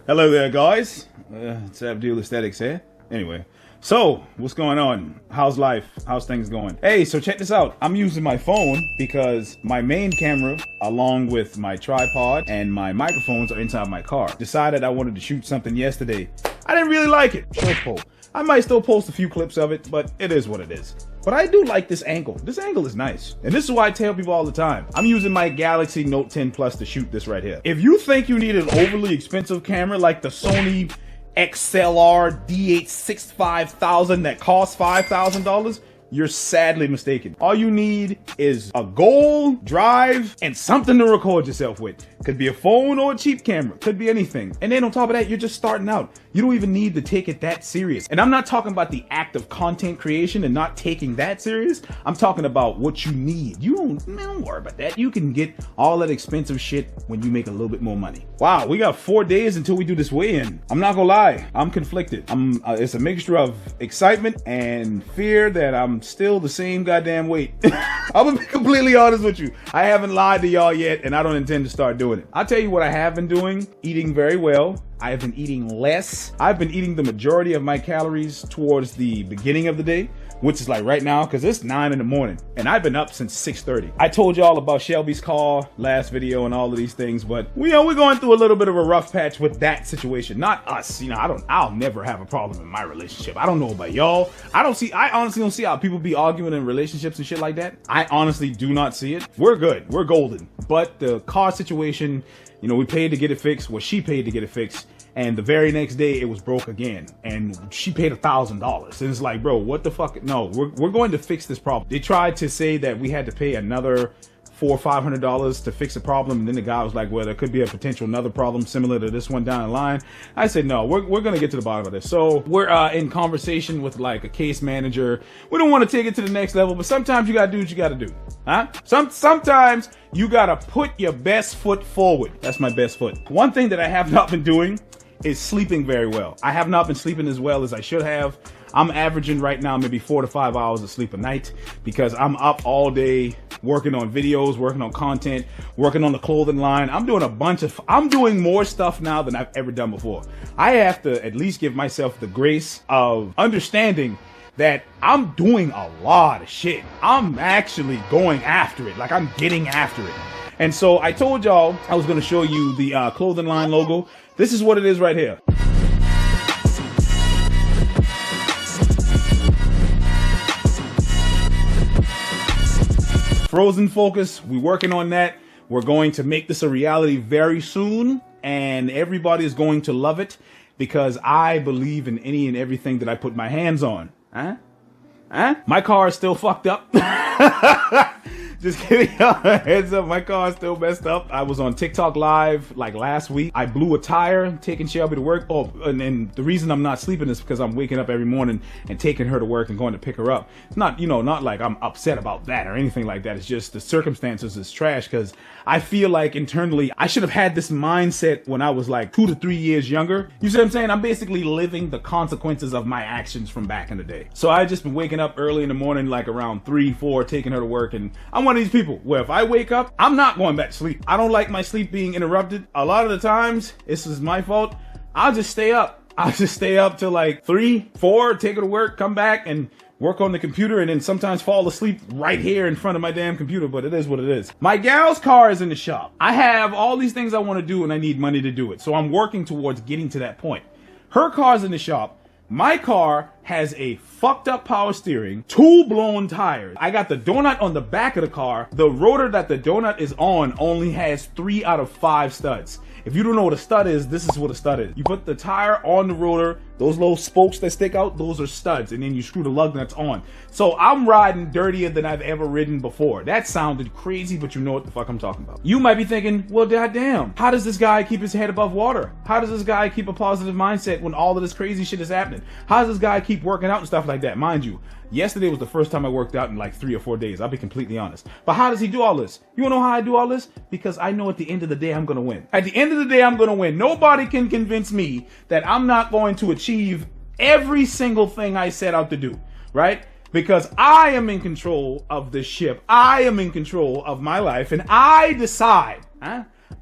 Hello there, guys. It's Abdul Aesthetics here. Anyway, so what's going on? How's life? How's things going? Hey, so check this out. I'm using my phone because my main camera, along with my tripod and my microphones, are inside my car. Decided I wanted to shoot something yesterday. I didn't really like it. Short poll. I might still post a few clips of it, but it is what it is. But I do like this angle. This angle is nice. And this is why I tell people all the time. I'm using my Galaxy Note 10 Plus to shoot this right here. If you think you need an overly expensive camera like the Sony XLR D865,000 that costs $5,000, you're sadly mistaken. All you need is a goal, drive, and something to record yourself with. Could be a phone or a cheap camera. Could be anything. And then on top of that, you're just starting out. You don't even need to take it that serious. And I'm not talking about the act of content creation and not taking that serious. I'm talking about what you need. Don't worry about that. You can get all that expensive shit when you make a little bit more money. Wow, we got 4 days until we do this weigh-in. I'm not gonna lie, I'm conflicted. It's a mixture of excitement and fear that I'm still the same goddamn weight. I'm gonna be completely honest with you. I haven't lied to y'all yet, and I don't intend to start doing it. I'll tell you what I have been doing: eating very well. I have been eating less. I've been eating the majority of my calories towards the beginning of the day, which is like right now, because it's 9 in the morning and I've been up since 6:30. I told y'all about Shelby's car last video and all of these things, but we're going through a little bit of a rough patch with that situation. Not us, I'll never have a problem in my relationship. I don't know about y'all. I honestly don't see how people be arguing in relationships and shit like that. I honestly do not see it. We're good, we're golden. But the car situation, we paid to get it fixed. Well, she paid to get it fixed. And the very next day it was broke again. And she paid $1,000. And it's like, bro, what the fuck? No, we're going to fix this problem. They tried to say that we had to pay another $400 or $500 to fix a problem. And then the guy was like, well, there could be a potential another problem similar to this one down the line. I said, no, we're going to get to the bottom of this. So we're in conversation with like a case manager. We don't want to take it to the next level, but sometimes you got to do what you got to do. Huh? Sometimes you got to put your best foot forward. That's my best foot. One thing that I have not been doing is sleeping very well. I have not been sleeping as well as I should have. I'm averaging right now maybe 4 to 5 hours of sleep a night because I'm up all day working on videos, working on content, working on the clothing line. I'm doing more stuff now than I've ever done before. I have to at least give myself the grace of understanding that I'm doing a lot of shit. I'm actually going after it. Like, I'm getting after it. And so I told y'all I was going to show you the clothing line logo. This is what it is right here. Frozen focus, we're working on that. We're going to make this a reality very soon, and everybody is going to love it because I believe in any and everything that I put my hands on. Huh? My car is still fucked up. Just giving y'all a heads up, my car is still messed up. I was on TikTok live like last week. I blew a tire taking Shelby to work. Oh, and the reason I'm not sleeping is because I'm waking up every morning and taking her to work and going to pick her up. It's not, not like I'm upset about that or anything like that. It's just the circumstances is trash because I feel like internally I should have had this mindset when I was like 2 to 3 years younger. You see what I'm saying? I'm basically living the consequences of my actions from back in the day. So I just been waking up early in the morning, like around 3, 4, taking her to work, and I'm one of these people where if I wake up, I'm not going back to sleep. I don't like my sleep being interrupted. A lot of the times, this is my fault. I'll just stay up. I'll just stay up till like 3, 4, take her to work, come back and work on the computer, and then sometimes fall asleep right here in front of my damn computer, but it is what it is. My gal's car is in the shop. I have all these things I want to do and I need money to do it. So I'm working towards getting to that point. Her car's in the shop. My car has a fucked up power steering, 2 blown tires. I got the donut on the back of the car. The rotor that the donut is on only has 3 out of 5 studs. If you don't know what a stud is, this is what a stud is. You put the tire on the rotor, those little spokes that stick out, those are studs, and then you screw the lug nuts on. So I'm riding dirtier than I've ever ridden before. That sounded crazy, but you know what the fuck I'm talking about. You might be thinking, well, goddamn, how does this guy keep his head above water? How does this guy keep a positive mindset when all of this crazy shit is happening? How does this guy keep working out and stuff like that? Mind you, yesterday was the first time I worked out in like 3 or 4 days. I'll be completely honest. But how does he do all this? You wanna know how I do all this? Because I know at the end of the day, I'm gonna win. At the end of the day, I'm gonna win. Nobody can convince me that I'm not going to achieve every single thing I set out to do, right? Because I am in control of the ship. I am in control of my life, and I decide,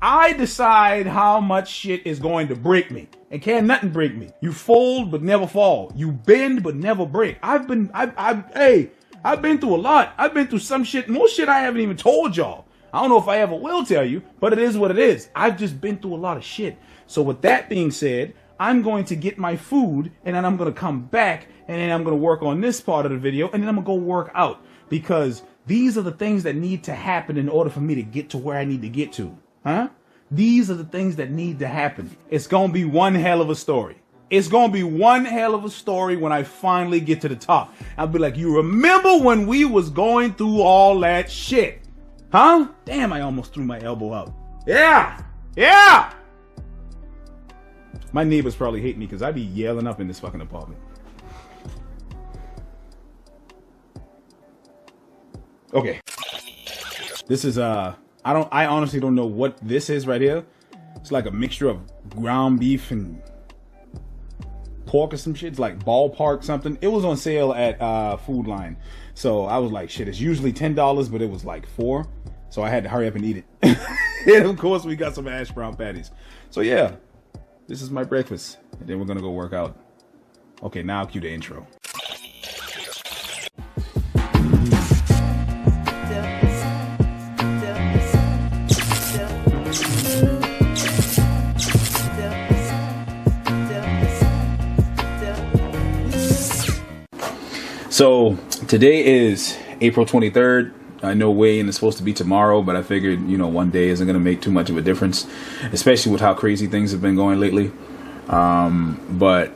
I decide how much shit is going to break me. And can't nothing break me. You fold but never fall. You bend but never break. I've been through a lot. I've been through some shit, more shit I haven't even told y'all. I don't know if I ever will tell you, but it is what it is. I've just been through a lot of shit. So with that being said, I'm going to get my food, and then I'm going to come back, and then I'm going to work on this part of the video, and then I'm going to go work out. Because these are the things that need to happen in order for me to get to where I need to get to. Huh? These are the things that need to happen. It's going to be one hell of a story. It's going to be one hell of a story when I finally get to the top. I'll be like, you remember when we was going through all that shit? Huh? Damn, I almost threw my elbow out. Yeah! Yeah! My neighbors probably hate me because I be yelling up in this fucking apartment. Okay. This is, I honestly don't know what this is right here. It's like a mixture of ground beef and pork or some shit. It's like ballpark something. It was on sale at Food Line. So I was like, shit, it's usually $10, but it was like $4. So I had to hurry up and eat it. And of course we got some hash brown patties. So yeah, this is my breakfast. And then we're gonna go work out. Okay, now I'll cue the intro. So today is April 23rd. I know weighing is supposed to be tomorrow, but I figured, you know, one day isn't going to make too much of a difference, especially with how crazy things have been going lately. But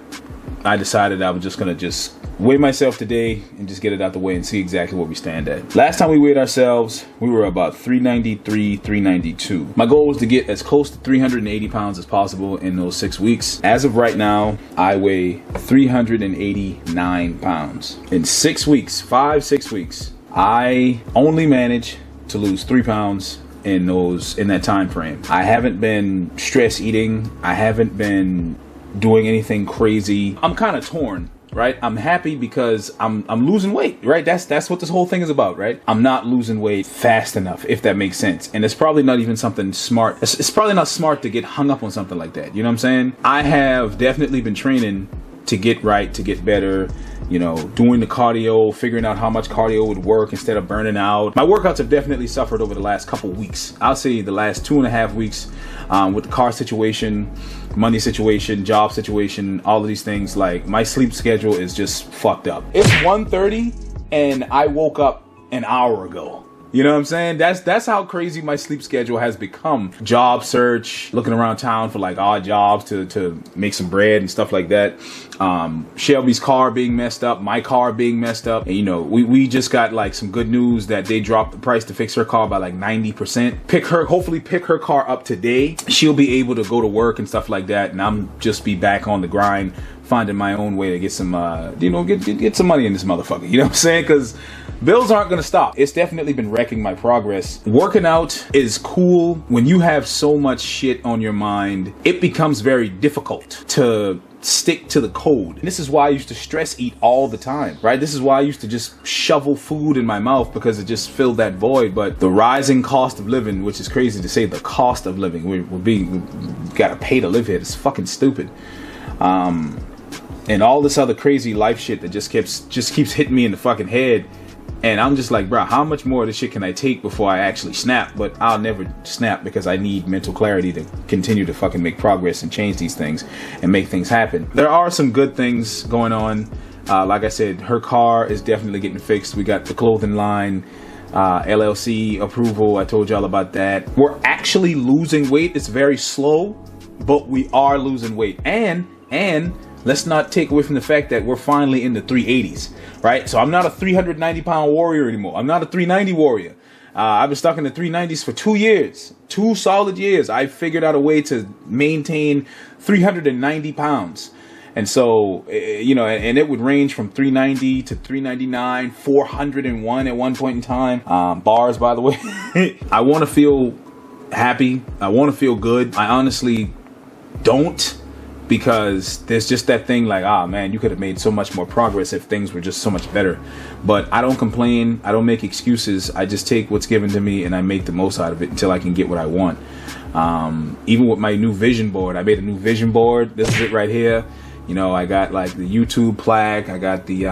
I decided I was just going to weigh myself today and just get it out the way and see exactly where we stand at. Last time we weighed ourselves, we were about 393, 392. My goal was to get as close to 380 pounds as possible in those 6 weeks. As of right now, I weigh 389 pounds. In 6 weeks, 6 weeks, I only managed to lose 3 pounds in that time frame. I haven't been stress eating. I haven't been doing anything crazy. I'm kind of torn, right? I'm happy because I'm losing weight, right? That's what this whole thing is about, right? I'm not losing weight fast enough, if that makes sense. And it's probably not even something smart. It's probably not smart to get hung up on something like that. You know what I'm saying? I have definitely been training to get right, to get better, you know, doing the cardio, figuring out how much cardio would work instead of burning out. My workouts have definitely suffered over the last couple weeks. I'll say the last 2.5 weeks with the car situation, money situation, job situation, all of these things. Like, my sleep schedule is just fucked up. It's 1:30 and I woke up an hour ago. You know what I'm saying? That's how crazy my sleep schedule has become. Job search, looking around town for like odd jobs to make some bread and stuff like that. Shelby's car being messed up, my car being messed up. And you know, we just got like some good news that they dropped the price to fix her car by like 90%. Hopefully pick her car up today. She'll be able to go to work and stuff like that. And I'm just be back on the grind, finding my own way to get some, get some money in this motherfucker. You know what I'm saying? Because bills aren't going to stop. It's definitely been wrecking my progress. Working out is cool. When you have so much shit on your mind, it becomes very difficult to stick to the code. And this is why I used to stress eat all the time, right? This is why I used to just shovel food in my mouth because it just filled that void. But the rising cost of living, which is crazy to say, the cost of living, we gotta pay to live here. It's fucking stupid. And all this other crazy life shit that just keeps hitting me in the fucking head. And I'm just like, bro, how much more of this shit can I take before I actually snap? But I'll never snap because I need mental clarity to continue to fucking make progress and change these things and make things happen. There are some good things going on. Like I said, her car is definitely getting fixed. We got the clothing line, LLC approval. I told y'all about that. We're actually losing weight. It's very slow, but we are losing weight. And let's not take away from the fact that we're finally in the 380s, right? So I'm not a 390-pound warrior anymore. I'm not a 390 warrior. I've been stuck in the 390s for 2 years, 2 solid years. I figured out a way to maintain 390 pounds. And so, you know, and it would range from 390 to 399, 401 at one point in time. Bars, by the way. I want to feel happy. I want to feel good. I honestly don't. Because there's just that thing like, ah, man, you could have made so much more progress if things were just so much better. But I don't complain. I don't make excuses. I just take what's given to me and I make the most out of it until I can get what I want. Even with my new vision board, I made a new vision board. This is it right here. You know, I got like the YouTube plaque. I got the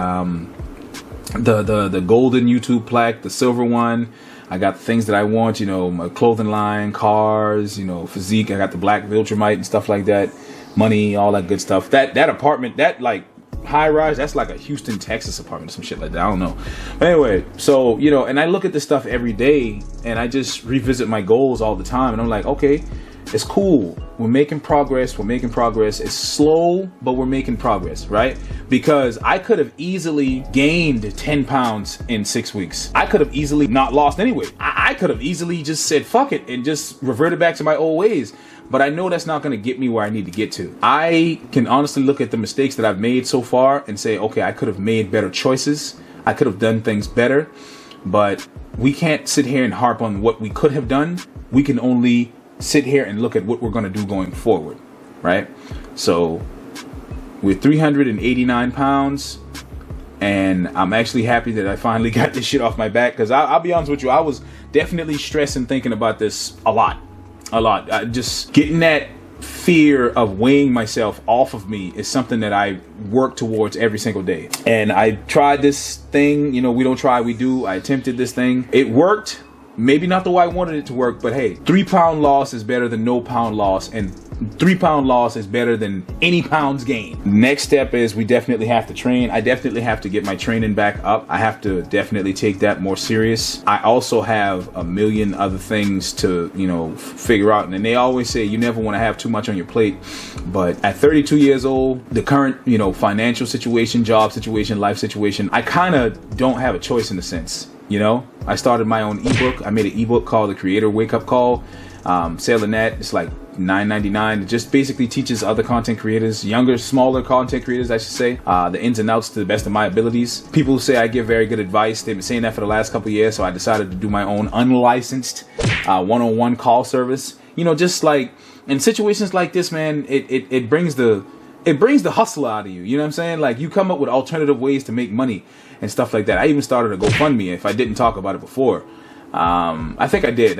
golden YouTube plaque, the silver one. I got the things that I want, you know, my clothing line, cars, you know, physique. I got the black Viltrumite and stuff like that. Money, all that good stuff. That apartment, that like high rise, that's like a Houston, Texas apartment or some shit like that. I don't know. But anyway, so, you know, and I look at this stuff every day and I just revisit my goals all the time. And I'm like, okay, it's cool. We're making progress. We're making progress. It's slow, but we're making progress, right? Because I could have easily gained 10 pounds in 6 weeks. I could have easily not lost any weight. I could have easily just said, fuck it, and just reverted back to my old ways. But I know that's not going to get me where I need to get to. I can honestly look at the mistakes that I've made so far and say, okay, I could have made better choices. I could have done things better. But we can't sit here and harp on what we could have done. We can only sit here and look at what we're going to do going forward, right? So we're 389 pounds and I'm actually happy that I finally got this shit off my back, because I'll be honest with you, I was definitely stressing thinking about this a lot. Just getting that fear of weighing myself off of me is something that I work towards every single day. And I tried this thing, you know, we don't try, we do. I attempted this thing. It worked. Maybe not the way I wanted it to work, but hey, 3 pound loss is better than no pound loss, and 3 pound loss is better than any pounds gained. Next step is we definitely have to train. I definitely have to get my training back up. I have to definitely take that more serious. I also have a million other things to, you know, figure out. And they always say you never want to have too much on your plate. But at 32 years old, the current, you know, financial situation, job situation, life situation, I kind of don't have a choice in a sense. You know, I started my own ebook. I made an ebook called The Creator Wake Up Call. Selling that, it's like $9.99. It just basically teaches other content creators, younger, smaller content creators, I should say, the ins and outs to the best of my abilities. People say I give very good advice. They've been saying that for the last couple of years, so I decided to do my own unlicensed one-on-one call service. You know, just like in situations like this, man, it brings the hustle out of you. You know what I'm saying? Like, you come up with alternative ways to make money and stuff like that. I even started a GoFundMe if I didn't talk about it before. I think I did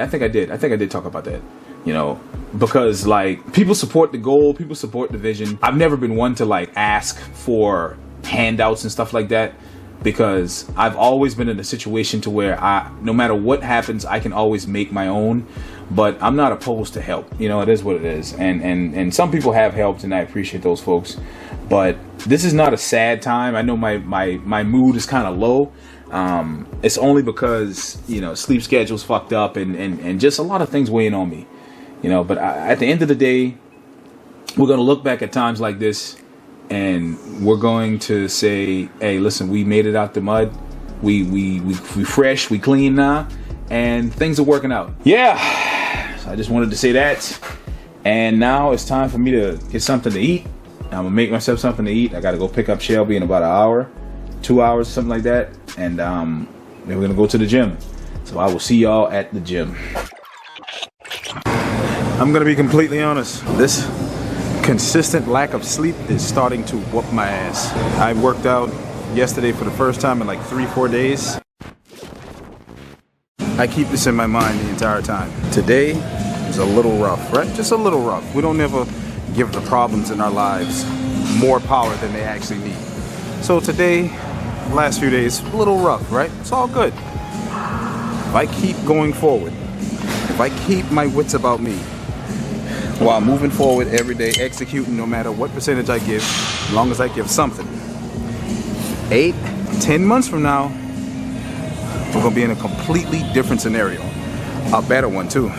talk about that, you know, because like people support the goal, people support the vision. I've never been one to like ask for handouts and stuff like that, because I've always been in a situation to where no matter what happens, I can always make my own. But I'm not opposed to help. You know, it is what it is. And some people have helped, and I appreciate those folks. But this is not a sad time. I know my mood is kind of low. It's only because, you know, sleep schedule's fucked up and just a lot of things weighing on me. You know, but at the end of the day, we're going to look back at times like this and we're going to say, hey, listen, we made it out the mud. We fresh, we clean now, and things are working out. Yeah. So I just wanted to say that. And now it's time for me to get something to eat. I'm gonna make myself something to eat. I gotta go pick up Shelby in about an hour, 2 hours, something like that. And then we're gonna go to the gym. So I will see y'all at the gym. I'm gonna be completely honest. This consistent lack of sleep is starting to whoop my ass. I worked out yesterday for the first time in like 3-4 days. I keep this in my mind the entire time. Today is a little rough, right? Just a little rough. We don't ever give the problems in our lives more power than they actually need. So today, last few days, a little rough, right? It's all good. If I keep going forward, if I keep my wits about me, while moving forward every day, executing no matter what percentage I give, as long as I give something, 8-10 months from now, we're gonna be in a completely different scenario. A better one too.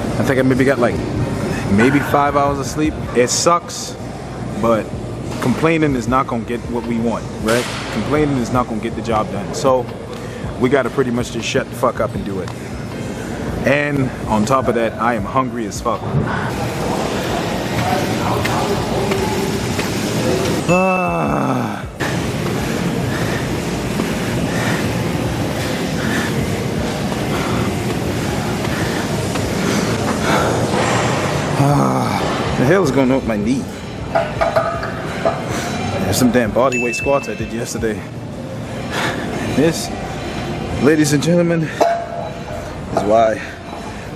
I think I maybe got like 5 hours of sleep. It sucks, but complaining is not gonna get what we want, right? Complaining is not gonna get the job done. So we gotta pretty much just shut the fuck up and do it. And on top of that, I am hungry as fuck. The hell is going on with my knee? There's some damn body weight squats I did yesterday. This Ladies and gentlemen, is why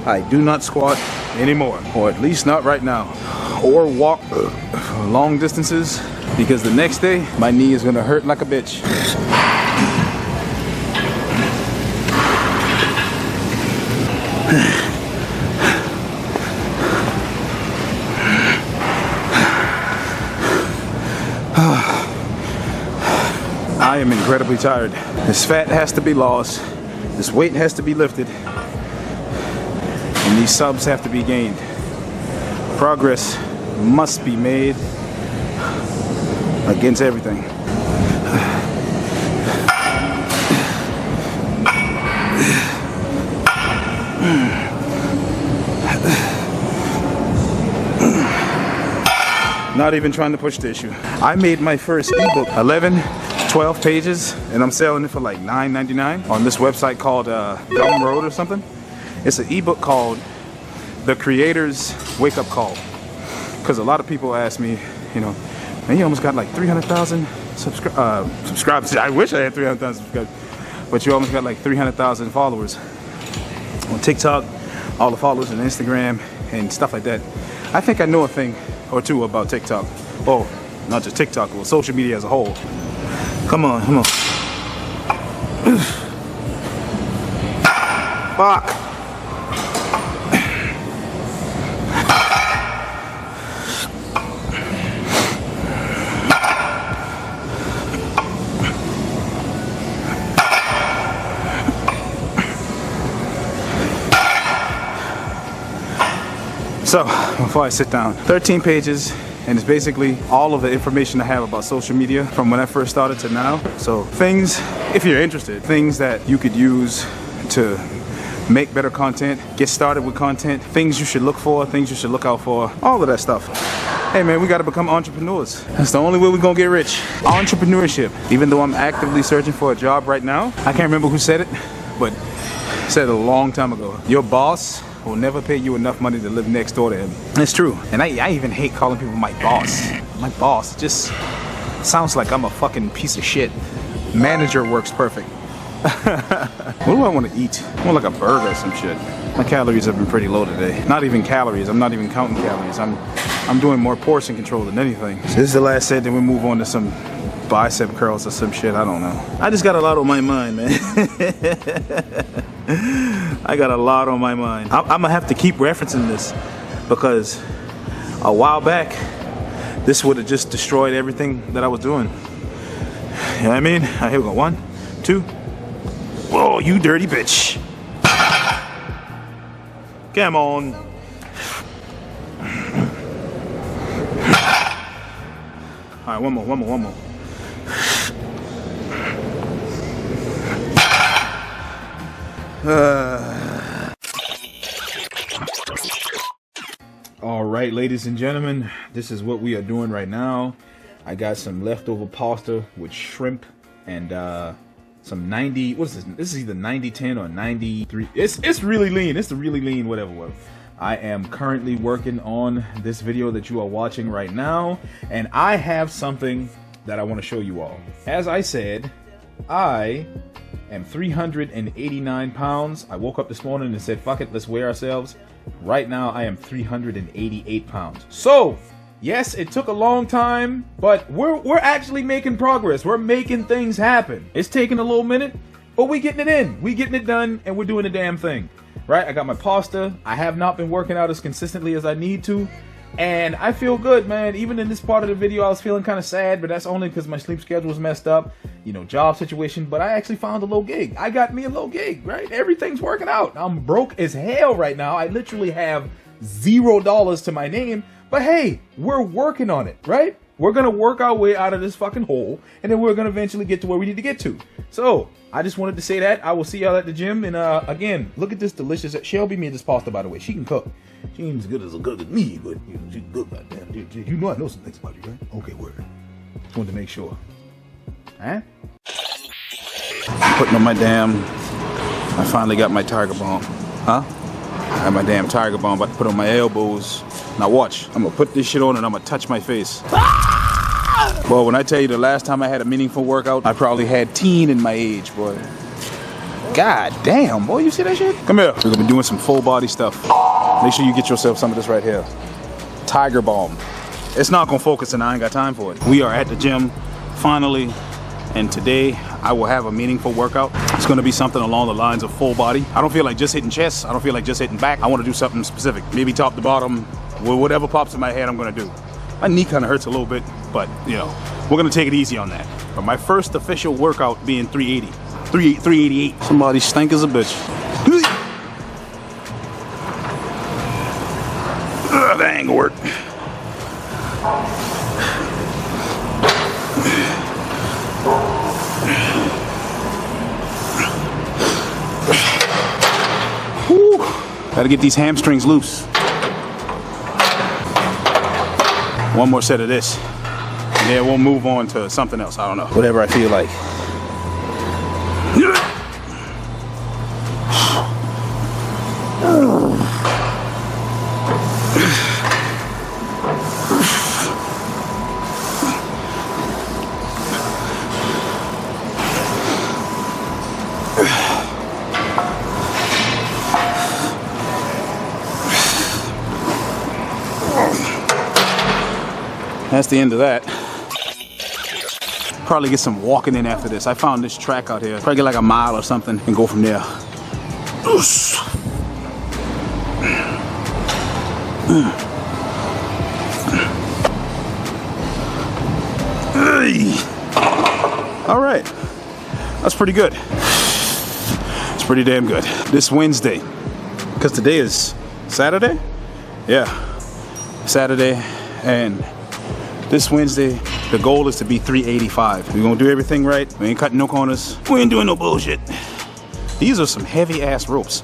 I do not squat anymore, or at least not right now, or walk long distances, because the next day my knee is gonna hurt like a bitch. I am incredibly tired. This fat has to be lost, this weight has to be lifted, and these subs have to be gained. Progress must be made against everything. Not even trying to push the issue. I made my first ebook, 12 pages, and I'm selling it for like $9.99 on this website called Gumroad or something. It's an ebook called The Creator's Wake Up Call. Because a lot of people ask me, you know, man, you almost got like 300,000 subscribers. I wish I had 300,000 subscribers, but you almost got like 300,000 followers on TikTok, all the followers on Instagram and stuff like that. I think I know a thing or two about TikTok. Oh, not just TikTok, well, social media as a whole. Come on, come on. Fuck. So, before I sit down, 13 pages. And it's basically all of the information I have about social media from when I first started to now. So things, if you're interested, things that you could use to make better content, get started with content, things you should look for, things you should look out for, all of that stuff. Hey man, we gotta become entrepreneurs. That's the only way we're gonna get rich. Entrepreneurship. Even though I'm actively searching for a job right now, I can't remember who said it, but said it a long time ago. Your boss will never pay you enough money to live next door to him. It's true. And I even hate calling people my boss. My boss just sounds like I'm a fucking piece of shit. Manager works perfect. What do I want to eat? I want like a burger or some shit. My calories have been pretty low today. Not even calories. I'm not even counting calories. I'm doing more portion control than anything. So this is the last set, then we move on to some bicep curls or some shit. I don't know. I just got a lot on my mind, man. I got a lot on my mind. I'm gonna have to keep referencing this because a while back this would have just destroyed everything that I was doing. You know what I mean? All right, here we go. 1, 2. Whoa, you dirty bitch. Come on. All right, one more. All right, ladies and gentlemen, this is what we are doing right now. I got some leftover pasta with shrimp and some 90. What is this? This is either 90-10 or 93. It's really lean. It's the really lean whatever. I am currently working on this video that you are watching right now, and I have something that I want to show you all. As I said, I am 389 pounds. I woke up this morning and said, fuck it, let's weigh ourselves. Right now, I am 388 pounds. So, yes, it took a long time, but we're actually making progress. We're making things happen. It's taking a little minute, but we getting it in. We getting it done, and we're doing the damn thing. Right? I got my pasta. I have not been working out as consistently as I need to. And I feel good, man. Even in this part of the video, I was feeling kind of sad, but that's only because my sleep schedule was messed up, you know, job situation. But I actually found a little gig. I got me a little gig, right? Everything's working out. I'm broke as hell right now. I literally have $0 to my name. But hey, we're working on it, right? We're going to work our way out of this fucking hole, and then we're going to eventually get to where we need to get to. So, I just wanted to say that. I will see y'all at the gym. And again, look at this delicious... Shelby made this pasta, by the way. She can cook. She ain't as good as me, but you know, she's good, goddamn. You know I know some things about you, right? Okay, word. Just wanted to make sure. Huh? Putting on my damn... I finally got my Tiger Balm. Huh? I got my damn Tiger Balm. About to put on my elbows. Now watch. I'm gonna put this shit on and I'm gonna touch my face. Well, when I tell you the last time I had a meaningful workout, I probably had teen in my age, boy. God damn, boy, you see that shit? Come here. We're gonna be doing some full body stuff. Make sure you get yourself some of this right here. Tiger Balm. It's not gonna focus and I ain't got time for it. We are at the gym, finally, and today I will have a meaningful workout. It's gonna be something along the lines of full body. I don't feel like just hitting chest. I don't feel like just hitting back. I wanna do something specific. Maybe top to bottom, whatever pops in my head, I'm gonna do. My knee kinda hurts a little bit, but you know, we're gonna take it easy on that. But my first official workout being 380. 388. Somebody stank as a bitch. That ain't gonna work. Whew. Gotta get these hamstrings loose. One more set of this. And then we'll move on to something else. I don't know. Whatever I feel like. That's the end of that. Probably get some walking in after this. I found this track out here. Probably get like a mile or something and go from there. All right, that's pretty good. It's pretty damn good. This Wednesday, because today is Saturday? Yeah, Saturday, and this Wednesday, the goal is to be 385. We're gonna do everything right. We ain't cutting no corners. We ain't doing no bullshit. These are some heavy ass ropes.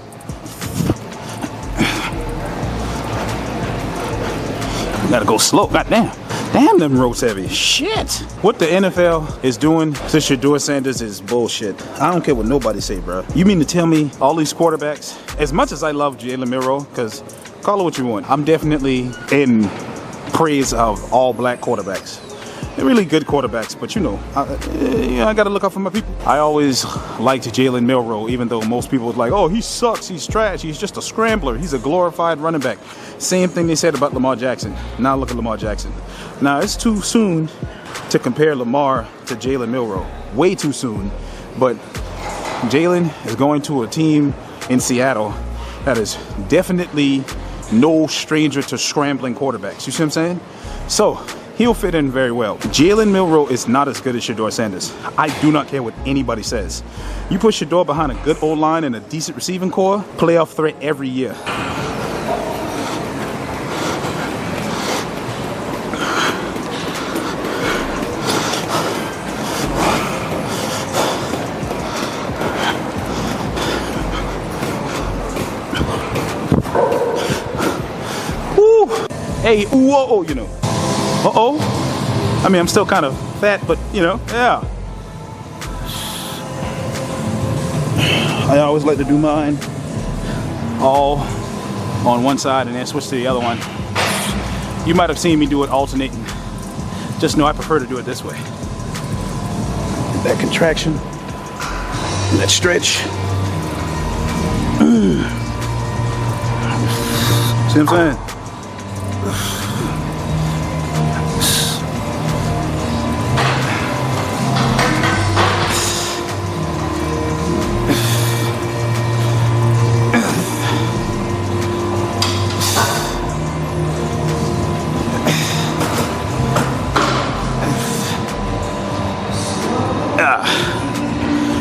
Gotta go slow, goddamn. Damn, them ropes heavy. Shit. What the NFL is doing to Shedeur Sanders is bullshit. I don't care what nobody say, bro. You mean to tell me all these quarterbacks, as much as I love Jalen Milroe, because call it what you want, I'm definitely in praise of all black quarterbacks. They're really good quarterbacks, but you know, I gotta look out for my people. I always liked Jalen Milroe, even though most people was like, oh, he sucks, he's trash, he's just a scrambler, he's a glorified running back. Same thing they said about Lamar Jackson. Now look at Lamar Jackson. Now it's too soon to compare Lamar to Jalen Milroe. Way too soon. But Jalen is going to a team in Seattle that is definitely no stranger to scrambling quarterbacks. You see what I'm saying? So he'll fit in very well. Jalen Milroe is not as good as Shedeur Sanders. I do not care what anybody says. You put Shedeur behind a good old line and a decent receiving core, playoff threat every year. Hey, whoa, you know. Uh-oh. I mean, I'm still kind of fat, but, you know, yeah. I always like to do mine all on one side and then switch to the other one. You might have seen me do it alternating. Just know I prefer to do it this way. That contraction, that stretch. See what I'm saying?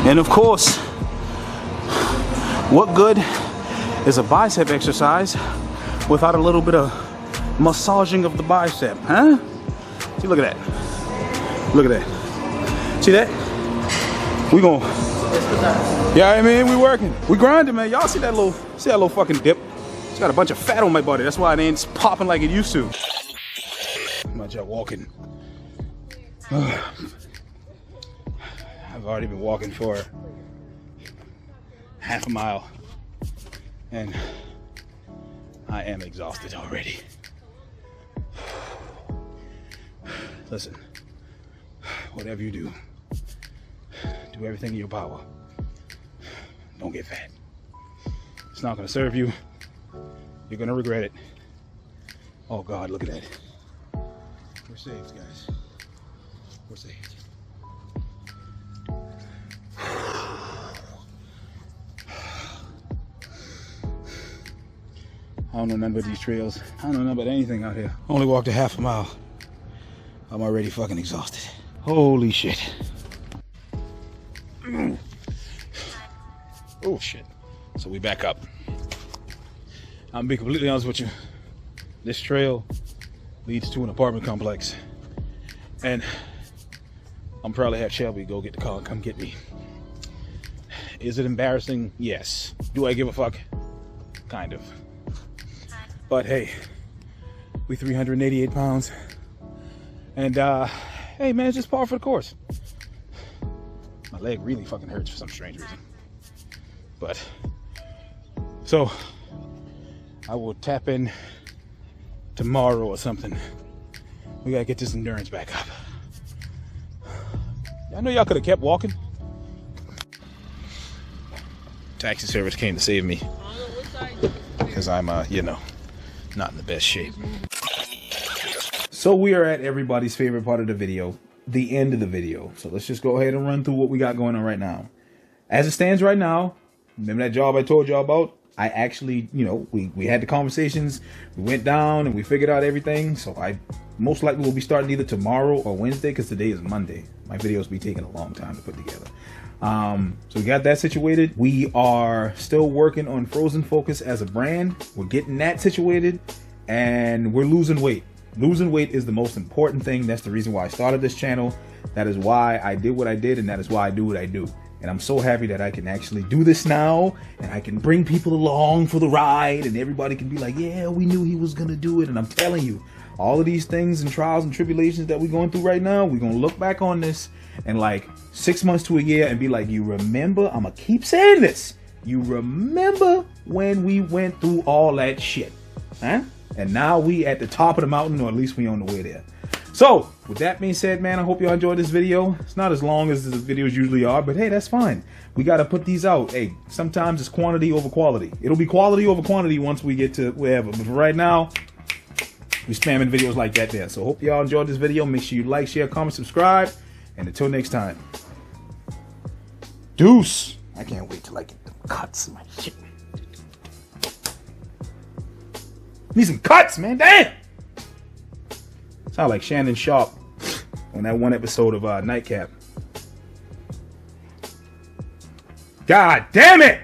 And of course, what good is a bicep exercise without a little bit of massaging of the bicep, huh? See, look at that. Look at that. See that? We gon'. Yeah, I mean, we working. We grinding, man. Y'all see that little fucking dip? It's got a bunch of fat on my body. That's why it ain't popping like it used to. I'm out here walking. I've already been walking for half a mile and I am exhausted already. Listen, whatever you do, do everything in your power Don't get fat. It's not gonna serve you. You're gonna regret it. Oh God, look at that. We're saved, guys. We're saved. I don't know nothing about these trails. I don't know nothing about anything out here. Only walked a half a mile. I'm already fucking exhausted. Holy shit. Oh shit. So we back up. I'm gonna be completely honest with you. This trail leads to an apartment complex. And I'm probably have Shelby go get the car and come get me. Is it embarrassing? Yes. Do I give a fuck? Kind of. But hey, we 388 pounds. And hey man, it's just par for the course. My leg really fucking hurts for some strange reason. But, so, I will tap in tomorrow or something. We gotta get this endurance back up. I know y'all could have kept walking. Taxi service came to save me. Because I'm, you know, not in the best shape. So we are at everybody's favorite part of the video, the end of the video. So let's just go ahead and run through what we got going on right now. As it stands right now, remember that job I told y'all about? I actually, you know, we had the conversations, we went down and we figured out everything. So I most likely will be starting either tomorrow or Wednesday because today is Monday. My videos be taking a long time to put together. So we got that situated. We are still working on Frozen Focus as a brand. We're getting that situated and we're losing weight. Losing weight is the most important thing. That's the reason why I started this channel. That is why I did what I did, and that is why I do what I do. And I'm so happy that I can actually do this now, and I can bring people along for the ride, and everybody can be like, yeah, we knew he was gonna do it. And I'm telling you, all of these things and trials and tribulations that we're going through right now, we're gonna look back on this in like 6 months to a year and be like, you remember, I'm gonna keep saying this, you remember when we went through all that shit, huh? And now we at the top of the mountain, or at least we on the way there. So with that being said, man, I hope y'all enjoyed this video. It's not as long as the videos usually are, but hey, that's fine. We got to put these out. Hey, sometimes it's quantity over quality. It'll be quality over quantity once we get to wherever. But for right now, we spamming videos like that there. So hope y'all enjoyed this video. Make sure you like, share, comment, subscribe. And until next time, deuce. I can't wait till I get the cuts in my shit. Need some cuts, man. Damn. Sound like Shannon Sharp on that one episode of Nightcap. God damn it.